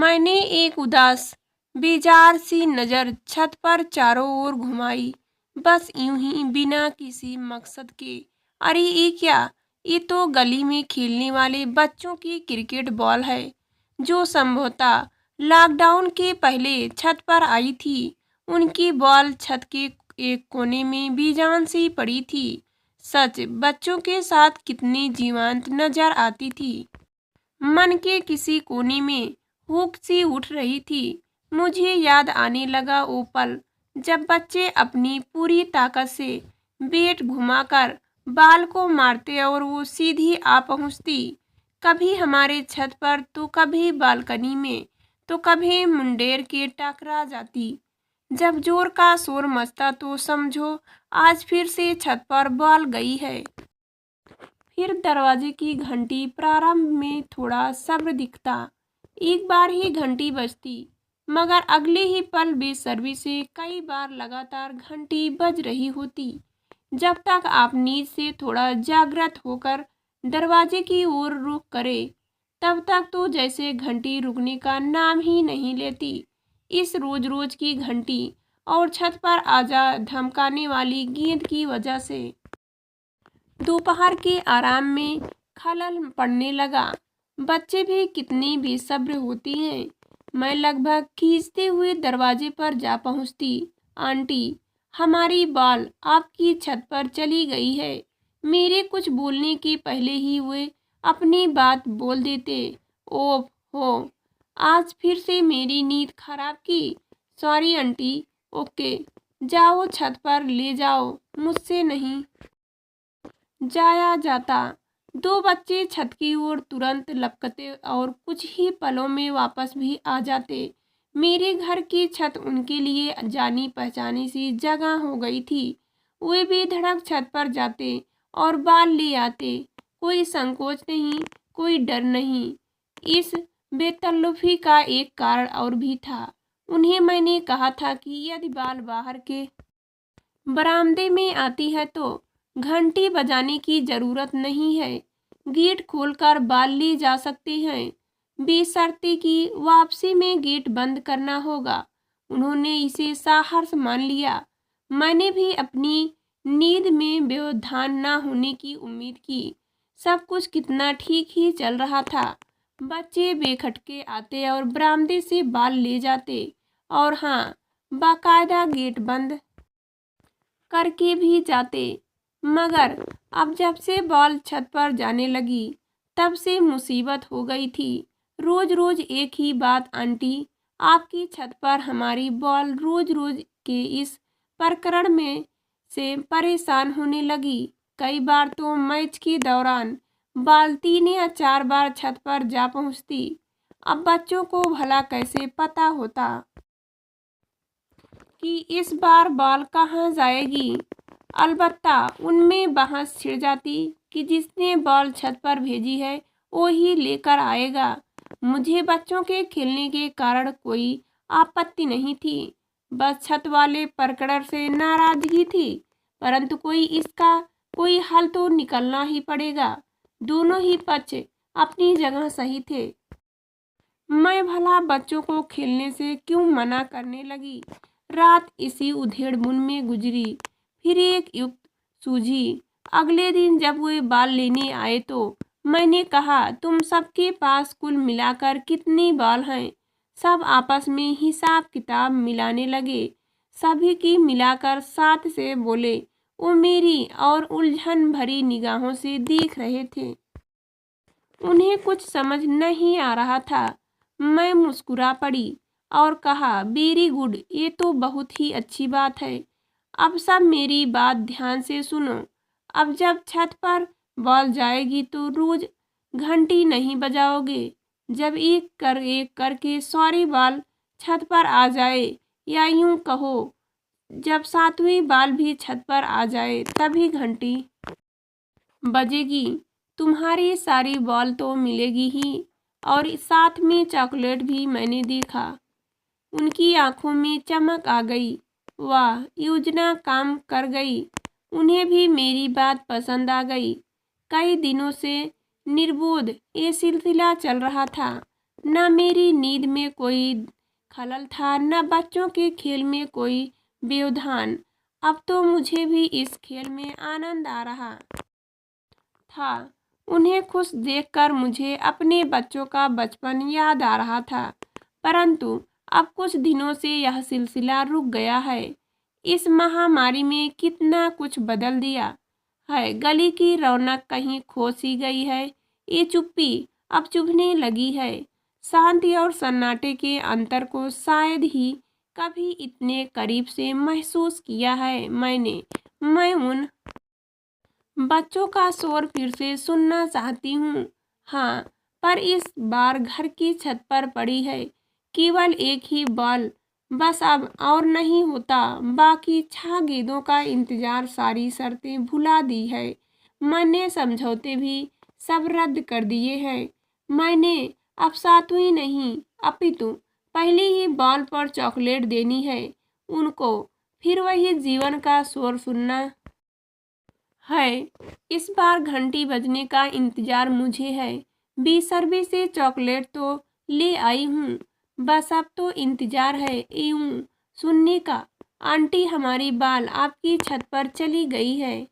मैंने एक उदास बेजार सी नज़र छत पर चारों ओर घुमाई, बस यूं ही बिना किसी मकसद के। अरे ये क्या! ये तो गली में खेलने वाले बच्चों की क्रिकेट बॉल है, जो संभवतः लॉकडाउन के पहले छत पर आई थी। उनकी बॉल छत के एक कोने में बेजान सी पड़ी थी। सच, बच्चों के साथ कितनी जीवंत नजर आती थी। मन के किसी कोने में हुक सी उठ रही थी। मुझे याद आने लगा वो पल जब बच्चे अपनी पूरी ताकत से बैट घुमाकर बाल को मारते और वो सीधी आ पहुंचती, कभी हमारे छत पर तो कभी बालकनी में, तो कभी मुंडेर के टकरा जाती। जब जोर का शोर मचता तो समझो आज फिर से छत पर बॉल गई है। फिर दरवाजे की घंटी। प्रारंभ में थोड़ा सब्र दिखता, एक बार ही घंटी बजती, मगर अगले ही पल बेसब्री से कई बार लगातार घंटी बज रही होती। जब तक आप नींद से थोड़ा जागृत होकर दरवाजे की ओर रुख करे, तब तक तो जैसे घंटी रुकने का नाम ही नहीं लेती। इस रोज रोज की घंटी और छत पर आजा धमकाने वाली गेंद की वजह से दोपहर के आराम में खलल पड़ने लगा। बच्चे भी कितनी बेसब्र होती हैं। मैं लगभग खींचते हुए दरवाजे पर जा पहुंचती। आंटी, हमारी बॉल आपकी छत पर चली गई है। मेरे कुछ बोलने के पहले ही वे अपनी बात बोल देते। ओह हो, आज फिर से मेरी नींद खराब की। Sorry aunty. ओके, जाओ छत पर ले जाओ, मुझसे नहीं जाया जाता। दो बच्चे छत की ओर तुरंत लपकते और कुछ ही पलों में वापस भी आ जाते। मेरे घर की छत उनके लिए जानी पहचानी सी जगह हो गई थी। वे भी धड़क छत पर जाते और बाल ले आते। कोई संकोच नहीं, कोई डर नहीं। इस बेतल्लुफी का एक कारण और भी था। उन्हें मैंने कहा था कि यदि बाल बाहर के बरामदे में आती है तो घंटी बजाने की जरूरत नहीं है। गेट खोलकर बाल ली जा सकते हैं, बेशर्ते कि वापसी में गेट बंद करना होगा। उन्होंने इसे साहस मान लिया। मैंने भी अपनी नींद में व्यवधान न होने की उम्मीद की। सब कुछ कितना ठीक ही चल रहा था। बच्चे बेखटके आते और बरामदे से बाल ले जाते, और हाँ, बाकायदा गेट बंद करके भी जाते। मगर अब जब से बॉल छत पर जाने लगी, तब से मुसीबत हो गई थी। रोज रोज एक ही बात, आंटी, आपकी छत पर हमारी बॉल रोज रोज के इस प्रकरण में से परेशान होने लगी। कई बार तो मैच के दौरान बॉल 3 या 4 बार छत पर जा पहुंचती। अब बच्चों को भला कैसे पता होता कि इस बार बॉल कहाँ जाएगी। अलबत्ता उनमें बहस छिड़ जाती कि जिसने बॉल छत पर भेजी है वो ही लेकर आएगा। मुझे बच्चों के खेलने के कारण कोई आपत्ति नहीं थी, बस छत वाले प्रकरण से नाराजगी थी। परंतु कोई हल तो निकलना ही पड़ेगा। दोनों ही पक्ष अपनी जगह सही थे। मैं भला बच्चों को खेलने से क्यों मना करने लगी। रात इसी उधेड़-बुन में गुजरी। फिर एक युक्त सूझी। अगले दिन जब वे बाल लेने आए तो मैंने कहा, तुम सबके पास कुल मिलाकर कितनी बाल हैं। सब आपस में हिसाब किताब मिलाने लगे। सभी की मिलाकर 7 से बोले। वो मेरी और उलझन भरी निगाहों से देख रहे थे। उन्हें कुछ समझ नहीं आ रहा था। मैं मुस्कुरा पड़ी और कहा, वेरी गुड, ये तो बहुत ही अच्छी बात है। अब सब मेरी बात ध्यान से सुनो। अब जब छत पर बॉल जाएगी तो रोज घंटी नहीं बजाओगे। जब एक करके सॉरी बॉल छत पर आ जाए, या यूं कहो जब 7वीं बॉल भी छत पर आ जाए, तभी घंटी बजेगी। तुम्हारी सारी बॉल तो मिलेगी ही, और साथ में चॉकलेट भी। मैंने देखा उनकी आंखों में चमक आ गई। वाह, योजना काम कर गई। उन्हें भी मेरी बात पसंद आ गई। कई दिनों से निर्बोध ये सिलसिला चल रहा था। न मेरी नींद में कोई खलल था, न बच्चों के खेल में कोई व्यवधान। अब तो मुझे भी इस खेल में आनंद आ रहा था। उन्हें खुश देखकर मुझे अपने बच्चों का बचपन याद आ रहा था। परंतु अब कुछ दिनों से यह सिलसिला रुक गया है। इस महामारी में कितना कुछ बदल दिया है। गली की रौनक कहीं खो सी गई है। ये चुप्पी अब चुभने लगी है। शांति और सन्नाटे के अंतर को शायद ही कभी इतने करीब से महसूस किया है मैंने। मैं उन बच्चों का शोर फिर से सुनना चाहती हूँ। हाँ, पर इस बार घर की छत पर पड़ी है केवल एक ही बॉल। बस अब और नहीं होता। बाकी 6 गेंदों का इंतजार, सारी शर्तें भुला दी है मैंने, समझौते भी सब रद्द कर दिए हैं मैंने। अब 7वीं नहीं अपितु पहली ही बॉल पर चॉकलेट देनी है उनको। फिर वही जीवन का शोर सुनना है। इस बार घंटी बजने का इंतजार मुझे है। बेसब्री से चॉकलेट तो ले आई हूँ। बस अब तो इंतजार है यूं सुनने का। आंटी, हमारी बाल आपकी छत पर चली गई है।